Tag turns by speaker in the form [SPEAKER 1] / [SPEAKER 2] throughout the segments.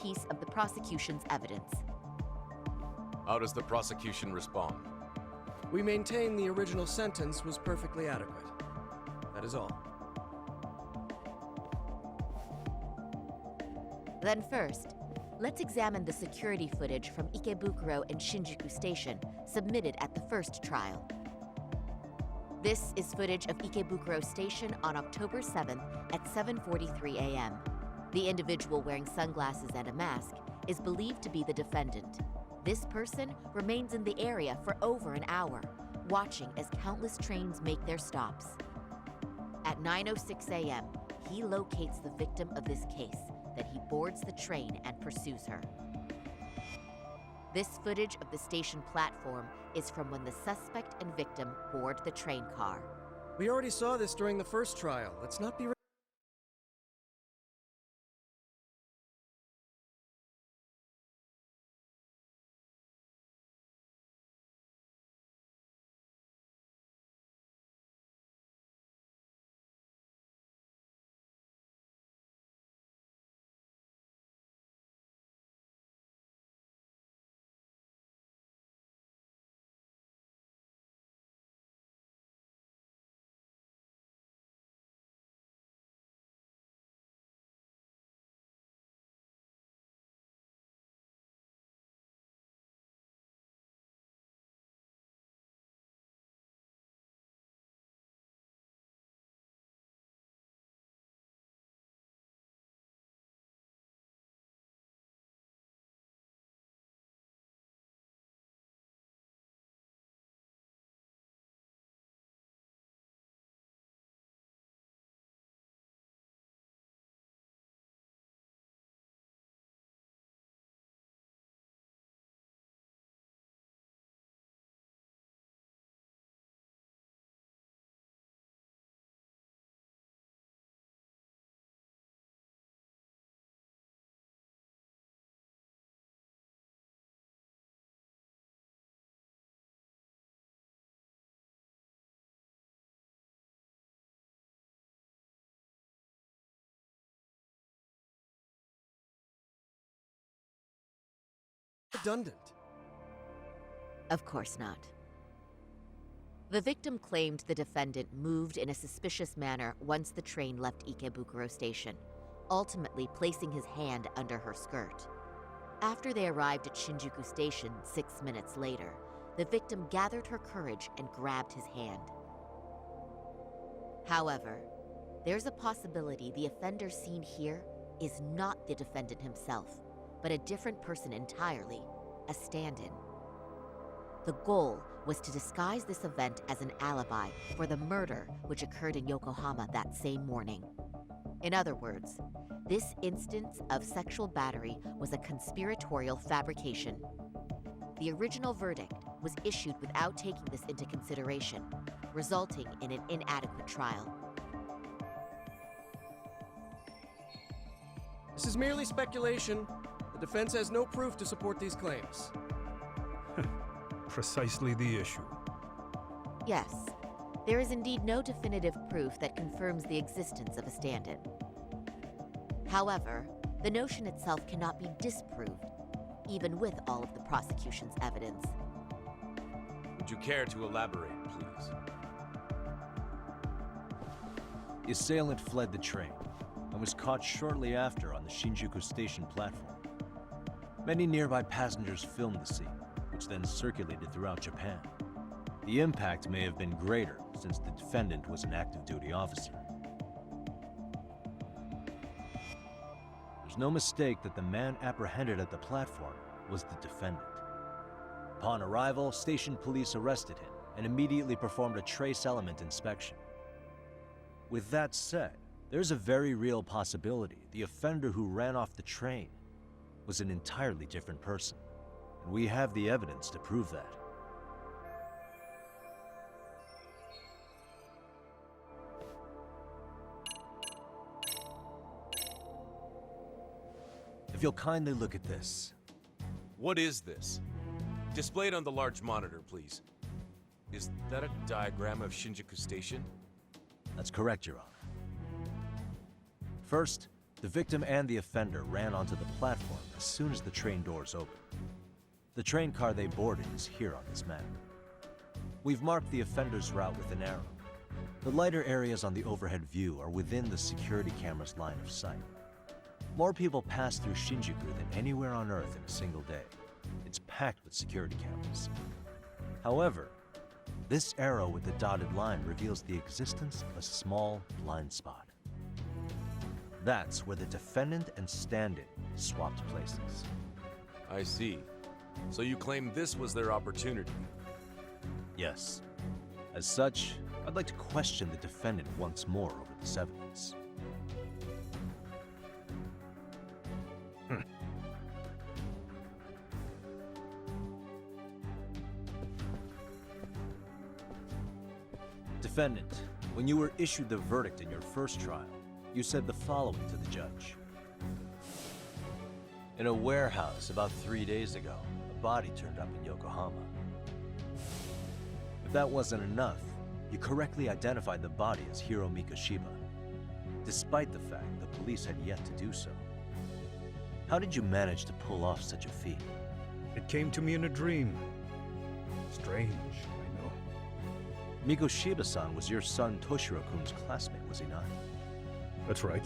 [SPEAKER 1] piece of the prosecution's evidence.
[SPEAKER 2] How does the prosecution respond?
[SPEAKER 3] We maintain the original sentence was perfectly adequate. That is all.
[SPEAKER 1] Then first, let's examine the security footage from Ikebukuro and Shinjuku Station submitted at the first trial. This is footage of Ikebukuro Station on October 7th at 7:43 a.m. The individual wearing sunglasses and a mask is believed to be the defendant. This person remains in the area for over an hour, watching as countless trains make their stops. At 9:06 a.m., he locates the victim of this case, that he boards the train and pursues her. This footage of the station platform is from when the suspect and victim board the train car.
[SPEAKER 3] We already saw this during the first trial. Let's not be redundant.
[SPEAKER 1] Of course not. The victim claimed the defendant moved in a suspicious manner once the train left Ikebukuro Station, ultimately placing his hand under her skirt. After they arrived at Shinjuku Station 6 minutes later, the victim gathered her courage and grabbed his hand. However, there's a possibility the offender seen here is not the defendant himself, but a different person entirely, a stand-in. The goal was to disguise this event as an alibi for the murder which occurred in Yokohama that same morning. In other words, this instance of sexual battery was a conspiratorial fabrication. The original verdict was issued without taking this into consideration, resulting in an inadequate trial.
[SPEAKER 3] This is merely speculation. The defense has no proof to support these claims.
[SPEAKER 4] Precisely the issue.
[SPEAKER 1] Yes, there is indeed no definitive proof that confirms the existence of a stand-in. However, the notion itself cannot be disproved, even with all of the prosecution's evidence.
[SPEAKER 2] Would you care to elaborate, please?
[SPEAKER 5] The assailant fled the train and was caught shortly after on the Shinjuku Station platform. Many nearby passengers filmed the scene, which then circulated throughout Japan. The impact may have been greater since the defendant was an active duty officer. There's no mistake that the man apprehended at the platform was the defendant. Upon arrival, station police arrested him and immediately performed a trace element inspection. With that said, there's a very real possibility the offender who ran off the train was an entirely different person, and we have the evidence to prove that. If you'll kindly look at this.
[SPEAKER 2] What is this? Displayed on the large monitor, please. Is that a diagram of Shinjuku Station?
[SPEAKER 5] That's correct, Your Honor. First, the victim and the offender ran onto the platform as soon as the train doors open. The train car they boarded is here on this map. We've marked the offender's route with an arrow. The lighter areas on the overhead view are within the security camera's line of sight. More people pass through Shinjuku than anywhere on Earth in a single day. It's packed with security cameras. However, this arrow with the dotted line reveals the existence of a small blind spot. That's where the defendant and stand-in swapped places.
[SPEAKER 2] I see. So you claim this was their opportunity?
[SPEAKER 5] Yes. As such, I'd like to question the defendant once more over this evidence. Defendant, when you were issued the verdict in your first trial, you said the following to the judge. In a warehouse about 3 days ago, a body turned up in Yokohama. If that wasn't enough, you correctly identified the body as Hiro Mikoshiba, despite the fact the police had yet to do so. How did you manage to pull off such a feat?
[SPEAKER 4] It came to me in a dream. Strange, I know.
[SPEAKER 5] Mikoshiba-san was your son Toshiro-kun's classmate, was he not?
[SPEAKER 4] That's right.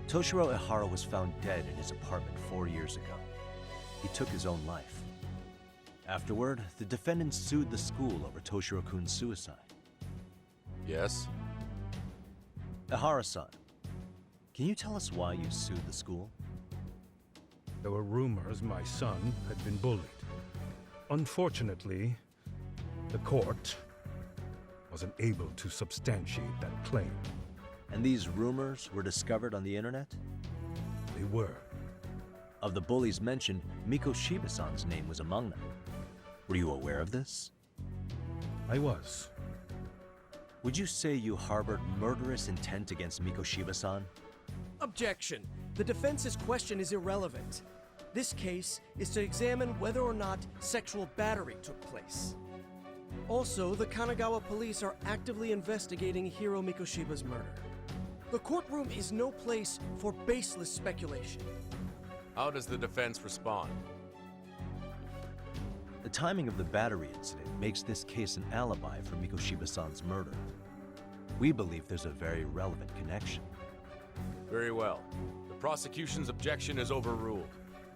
[SPEAKER 5] Toshiro Ihara was found dead in his apartment 4 years ago. He took his own life. Afterward, the defendant sued the school over Toshiro-kun's suicide.
[SPEAKER 2] Yes?
[SPEAKER 5] Ihara-san, can you tell us why you sued the school?
[SPEAKER 4] There were rumors my son had been bullied. Unfortunately, the court wasn't able to substantiate that claim.
[SPEAKER 5] And these rumors were discovered on the internet?
[SPEAKER 4] They were.
[SPEAKER 5] Of the bullies mentioned, Mikoshiba-san's name was among them. Were you aware of this?
[SPEAKER 4] I was.
[SPEAKER 5] Would you say you harbored murderous intent against Mikoshiba-san?
[SPEAKER 3] Objection. The defense's question is irrelevant. This case is to examine whether or not sexual battery took place. Also, the Kanagawa police are actively investigating Hiro Mikoshiba's murder. The courtroom is no place for baseless speculation.
[SPEAKER 2] How does the defense respond?
[SPEAKER 5] The timing of the battery incident makes this case an alibi for Mikoshiba-san's murder. We believe there's a very relevant connection.
[SPEAKER 2] Very well. The prosecution's objection is overruled.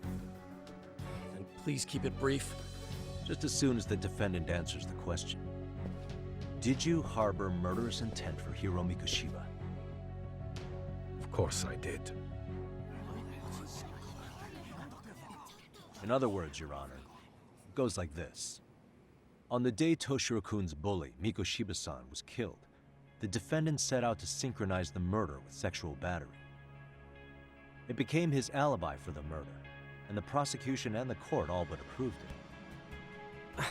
[SPEAKER 3] Then please keep it brief.
[SPEAKER 5] Just as soon as the defendant answers the question. Did you harbor murderous intent for Hiro Mikoshiba?
[SPEAKER 4] Of course I did.
[SPEAKER 5] In other words, Your Honor, it goes like this. On the day Toshiro-kun's bully, Mikoshiba-san, was killed, the defendant set out to synchronize the murder with sexual battery. It became his alibi for the murder, and the prosecution and the court all but approved it.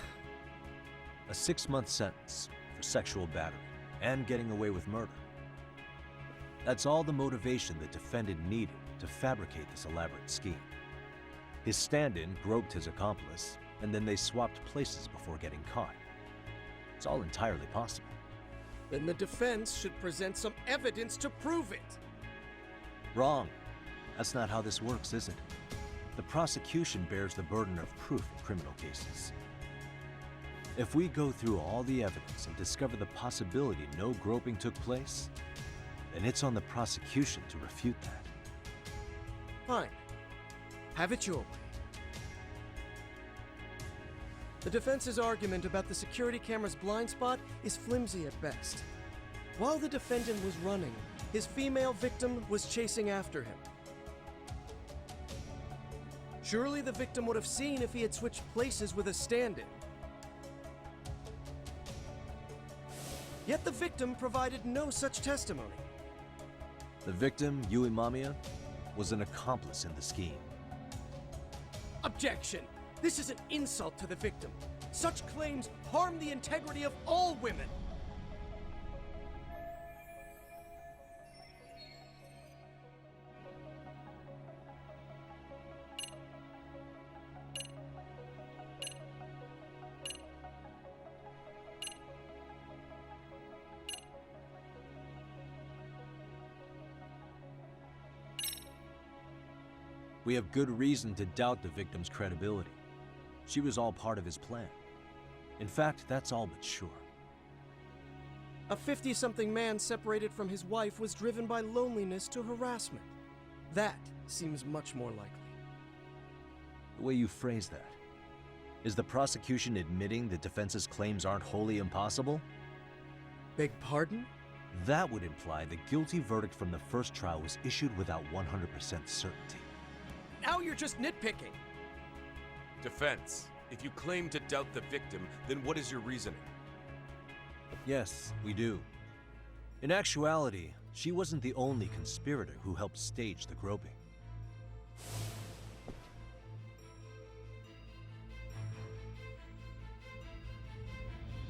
[SPEAKER 5] A 6-month sentence for sexual battery and getting away with murder. That's all the motivation the defendant needed to fabricate this elaborate scheme. His stand-in groped his accomplice, and then they swapped places before getting caught. It's all entirely possible.
[SPEAKER 3] Then the defense should present some evidence to prove it.
[SPEAKER 5] Wrong. That's not how this works, is it? The prosecution bears the burden of proof in criminal cases. If we go through all the evidence and discover the possibility no groping took place, then it's on the prosecution to refute that.
[SPEAKER 3] Fine. Have it your way. The defense's argument about the security camera's blind spot is flimsy at best. While the defendant was running, his female victim was chasing after him. Surely the victim would have seen if he had switched places with a stand-in. Yet the victim provided no such testimony.
[SPEAKER 5] The victim, Yui Mamiya, was an accomplice in the scheme.
[SPEAKER 3] Objection! This is an insult to the victim. Such claims harm the integrity of all women.
[SPEAKER 5] We have good reason to doubt the victim's credibility. She was all part of his plan. In fact, that's all but sure.
[SPEAKER 3] A 50-something man separated from his wife was driven by loneliness to harassment. That seems much more likely.
[SPEAKER 5] The way you phrase that, is the prosecution admitting the defense's claims aren't wholly impossible?
[SPEAKER 3] Beg pardon?
[SPEAKER 5] That would imply the guilty verdict from the first trial was issued without 100% certainty.
[SPEAKER 3] Now you're just nitpicking.
[SPEAKER 2] Defense, if you claim to doubt the victim, then what is your reasoning?
[SPEAKER 5] Yes, we do. In actuality, she wasn't the only conspirator who helped stage the groping.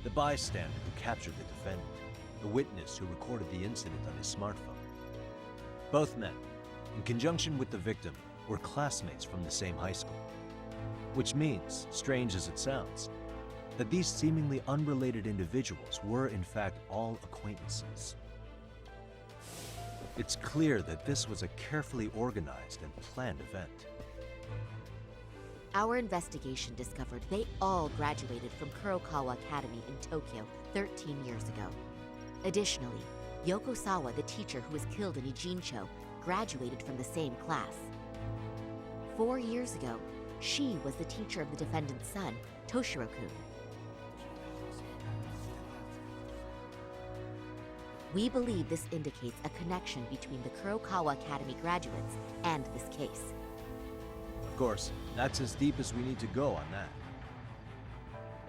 [SPEAKER 5] The bystander who captured the defendant, the witness who recorded the incident on his smartphone. Both men, in conjunction with the victim, were classmates from the same high school. Which means, strange as it sounds, that these seemingly unrelated individuals were in fact all acquaintances. It's clear that this was a carefully organized and planned event.
[SPEAKER 1] Our investigation discovered they all graduated from Kurokawa Academy in Tokyo 13 years ago. Additionally, Yoko Sawa, the teacher who was killed in Ijincho, graduated from the same class. 4 years ago, she was the teacher of the defendant's son, Toshiro-kun. We believe this indicates a connection between the Kurokawa Academy graduates and this case.
[SPEAKER 5] Of course, that's as deep as we need to go on that.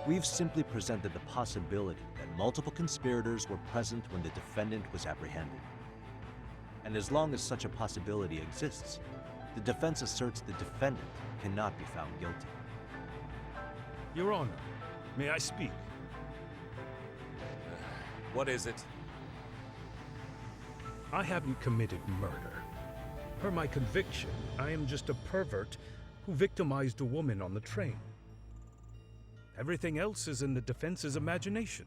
[SPEAKER 5] We've simply presented the possibility that multiple conspirators were present when the defendant was apprehended. And as long as such a possibility exists, the defense asserts the defendant cannot be found guilty.
[SPEAKER 4] Your Honor, may I speak?
[SPEAKER 2] What is it?
[SPEAKER 4] I haven't committed murder. Per my conviction, I am just a pervert who victimized a woman on the train. Everything else is in the defense's imagination.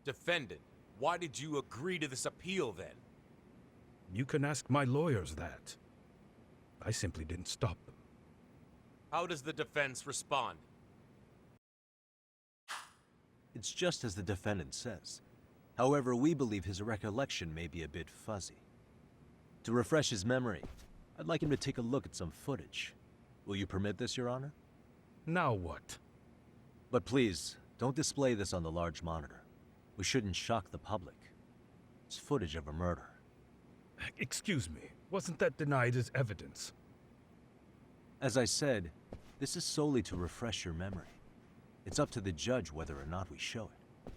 [SPEAKER 2] Defendant, why did you agree to this appeal then?
[SPEAKER 4] You can ask my lawyers that. I simply didn't stop them.
[SPEAKER 2] How does the defense respond?
[SPEAKER 5] It's just as the defendant says. However, we believe his recollection may be a bit fuzzy. To refresh his memory, I'd like him to take a look at some footage. Will you permit this, Your Honor?
[SPEAKER 4] Now what?
[SPEAKER 5] But please, don't display this on the large monitor. We shouldn't shock the public. It's footage of a murder.
[SPEAKER 4] Excuse me, wasn't that denied as evidence?
[SPEAKER 5] As I said, this is solely to refresh your memory. It's up to the judge whether or not we show it.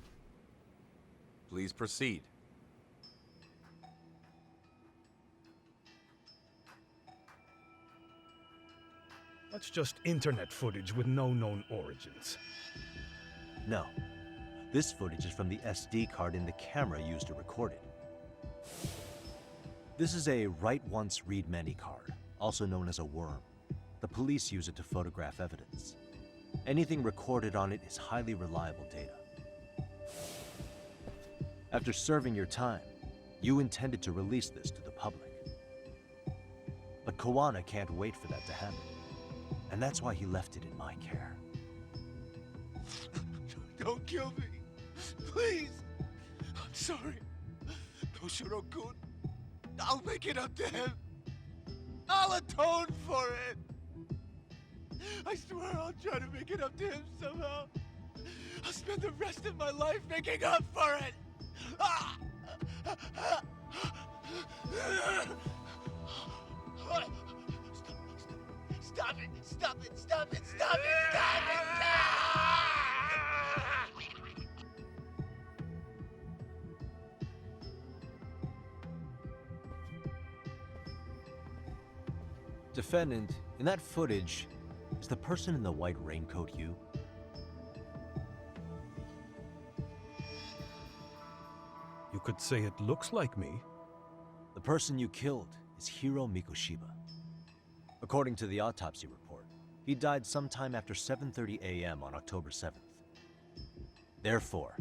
[SPEAKER 2] Please proceed.
[SPEAKER 4] That's just internet footage with no known origins.
[SPEAKER 5] No. This footage is from the SD card in the camera used to record it. This is a write once, read many card, also known as a worm. The police use it to photograph evidence. Anything recorded on it is highly reliable data. After serving your time, you intended to release this to the public. But Kawana can't wait for that to happen. And that's why he left it in my care.
[SPEAKER 6] Don't kill me. Please. I'm sorry. Toshiro-kun. I'll make it up to him. I'll atone for it. I swear I'll try to make it up to him somehow. I'll spend the rest of my life making up for it. Stop it! Stop it! Stop it! Stop it! Stop it!
[SPEAKER 5] Defendant, in that footage, is the person in the white raincoat you?
[SPEAKER 4] You could say it looks like me.
[SPEAKER 5] The person you killed is Hiro Mikoshiba. According to the autopsy report, he died sometime after 7:30 a.m. on October 7th. Therefore,